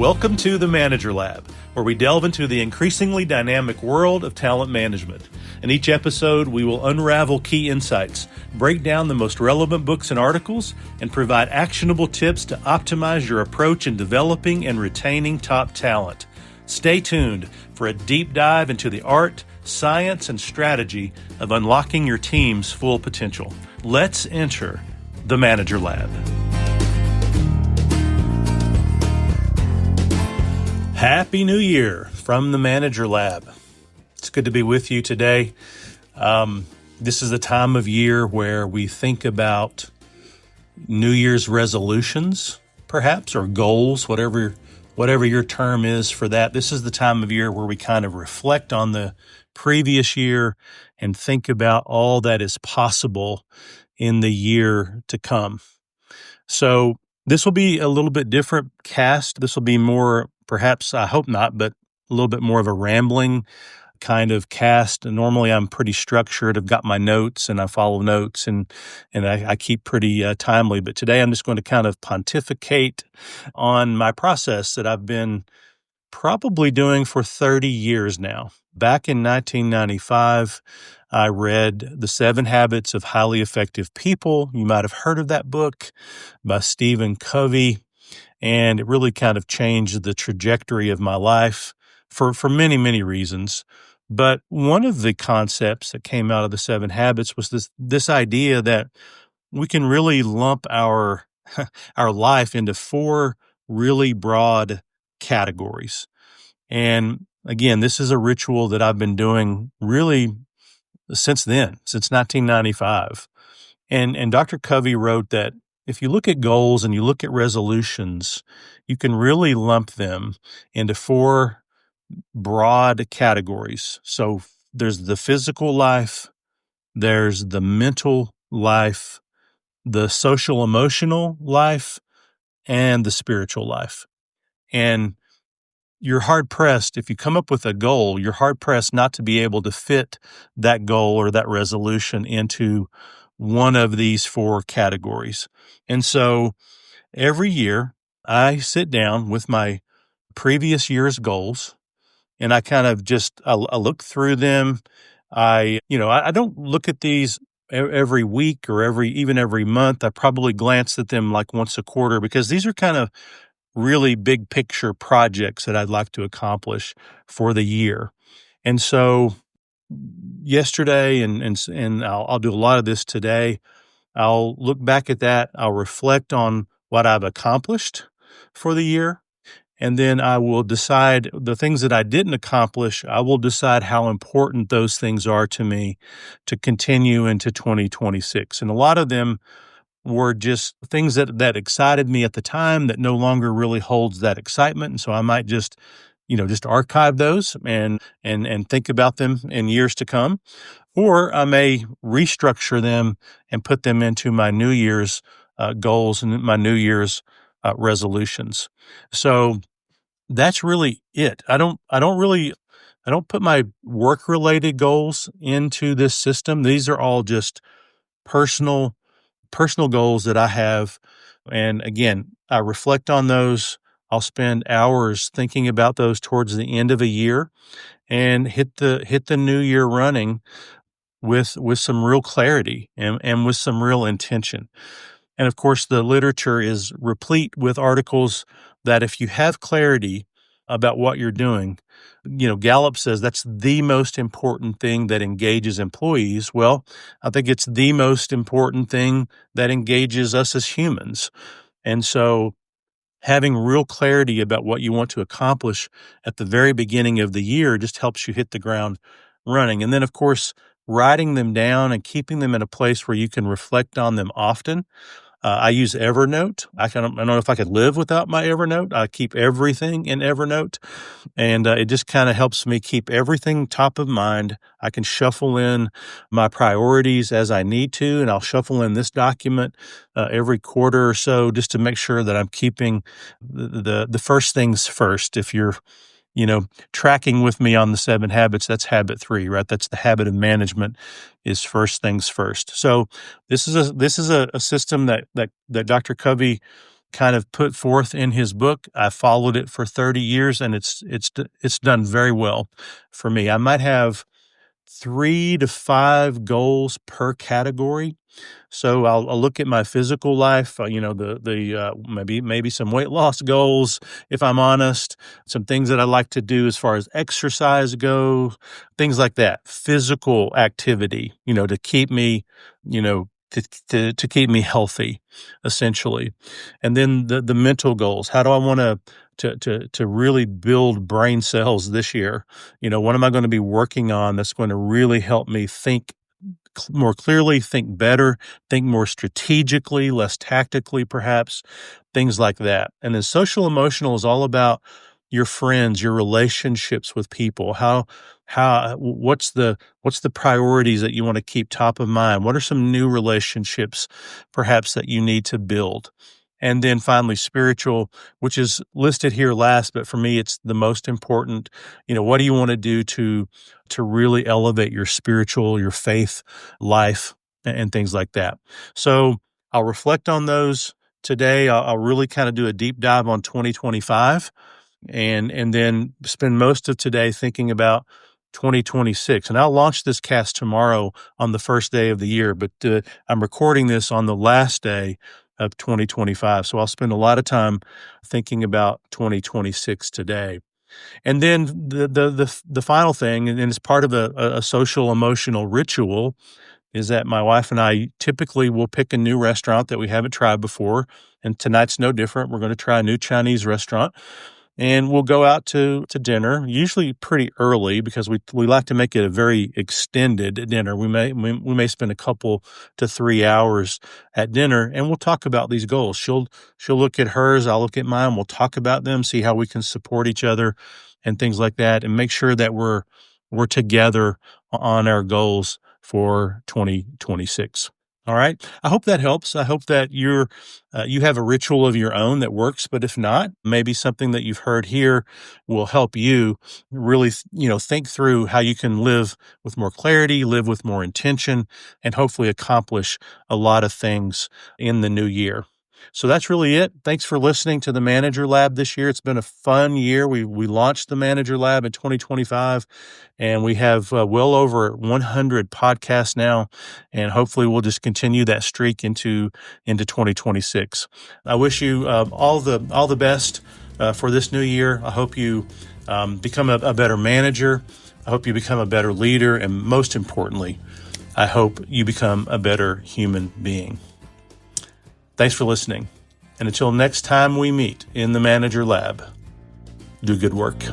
Welcome to the Manager Lab, where we delve into the increasingly dynamic world of talent management. In each episode, we will unravel key insights, break down the most relevant books and articles, and provide actionable tips to optimize your approach in developing and retaining top talent. Stay tuned for a deep dive into the art, science, and strategy of unlocking your team's full potential. Let's enter the Manager Lab. Happy New Year from the Manager Lab. It's good to be with you today. This is the time of year where we think about New Year's resolutions, perhaps, or goals, whatever your term is for that. This is the time of year where we kind of reflect on the previous year and think about all that is possible in the year to come. So this will be a little bit different cast. This will be more, perhaps, I hope not, but a little bit more of a rambling kind of cast. And normally I'm pretty structured. I've got my notes and I follow notes and I keep pretty timely. But today I'm just going to kind of pontificate on my process that I've been probably doing for 30 years now. Back in 1995, I read The 7 Habits of Highly Effective People. You might have heard of that book by Covey. And it really kind of changed the trajectory of my life for many, many reasons. But one of the concepts that came out of the 7 Habits was this idea that we can really lump our life into 4 really broad categories. And again, this is a ritual that I've been doing really since 1995. And Dr. Covey wrote that if you look at goals and you look at resolutions, you can really lump them into 4 broad categories. So there's the physical life, there's the mental life, the social emotional life, and the spiritual life. And you're hard-pressed, if you come up with a goal, you're hard-pressed not to be able to fit that goal or that resolution into one of these 4 categories. And so every year I sit down with my previous year's goals and I kind of I look through them. I don't look at these every week or even every month. I probably glance at them like once a quarter because these are kind of really big picture projects that I'd like to accomplish for the year. And so yesterday, and I'll do a lot of this today, I'll look back at that. I'll reflect on what I've accomplished for the year. And then I will decide the things that I didn't accomplish. I will decide how important those things are to me to continue into 2026. And a lot of them were just things that excited me at the time that no longer really holds that excitement. And so I might just archive those and think about them in years to come. Or I may restructure them and put them into my New Year's goals and my New Year's resolutions. So that's really it. I don't put my work-related goals into this system. These are all just personal goals that I have. And again, I reflect on those. I'll spend hours thinking about those towards the end of a year and hit the new year running with some real clarity and with some real intention. And of course, the literature is replete with articles that if you have clarity about what you're doing, Gallup says that's the most important thing that engages employees. Well, I think it's the most important thing that engages us as humans. And so having real clarity about what you want to accomplish at the very beginning of the year just helps you hit the ground running. And then, of course, writing them down and keeping them in a place where you can reflect on them often. I use Evernote. I don't know if I could live without my Evernote. I keep everything in Evernote, and it just kind of helps me keep everything top of mind. I can shuffle in my priorities as I need to, and I'll shuffle in this document every quarter or so just to make sure that I'm keeping the first things first. If you're tracking with me on the 7 habits, that's habit 3, right? That's the habit of management is first things first. So this is a system that Dr. Covey kind of put forth in his book. I followed it for 30 years, and it's done very well for me. I might have 3 to 5 goals per category. So I'll look at my physical life, maybe some weight loss goals, if I'm honest, some things that I like to do as far as exercise go, things like that, physical activity, to keep me, to keep me healthy, essentially. And then the mental goals. How do I want to really build brain cells this year? What am I going to be working on that's going to really help me think more clearly, think better, think more strategically, less tactically, perhaps, things like that. And then social emotional is all about your friends, your relationships with people. What's the priorities that you want to keep top of mind? What are some new relationships, perhaps, that you need to build? And then finally, spiritual, which is listed here last, but for me, it's the most important. What do you want to do to really elevate your your faith life and things like that? So I'll reflect on those today. I'll really kind of do a deep dive on 2025 and then spend most of today thinking about 2026. And I'll launch this cast tomorrow on the first day of the year, but I'm recording this on the last day of 2025. So I'll spend a lot of time thinking about 2026 today. And then the final thing, and it's part of a social emotional ritual, is that my wife and I typically will pick a new restaurant that we haven't tried before. And tonight's no different. We're going to try a new Chinese restaurant. And we'll go out to dinner, usually pretty early because we like to make it a very extended dinner. We may spend a couple to 3 hours at dinner, and we'll talk about these goals. She'll look at hers, I'll look at mine. We'll talk about them, see how we can support each other, and things like that, and make sure that we're together on our goals for 2026. All right. I hope that helps. I hope that you have a ritual of your own that works. But if not, maybe something that you've heard here will help you really, think through how you can live with more clarity, live with more intention, and hopefully accomplish a lot of things in the new year. So that's really it. Thanks for listening to the Manager Lab this year. It's been a fun year. We launched the Manager Lab in 2025, and we have well over 100 podcasts now, and hopefully we'll just continue that streak into 2026. I wish you all the best for this new year. I hope you become a better manager. I hope you become a better leader, and most importantly, I hope you become a better human being. Thanks for listening. And until next time we meet in the Manager Lab, do good work.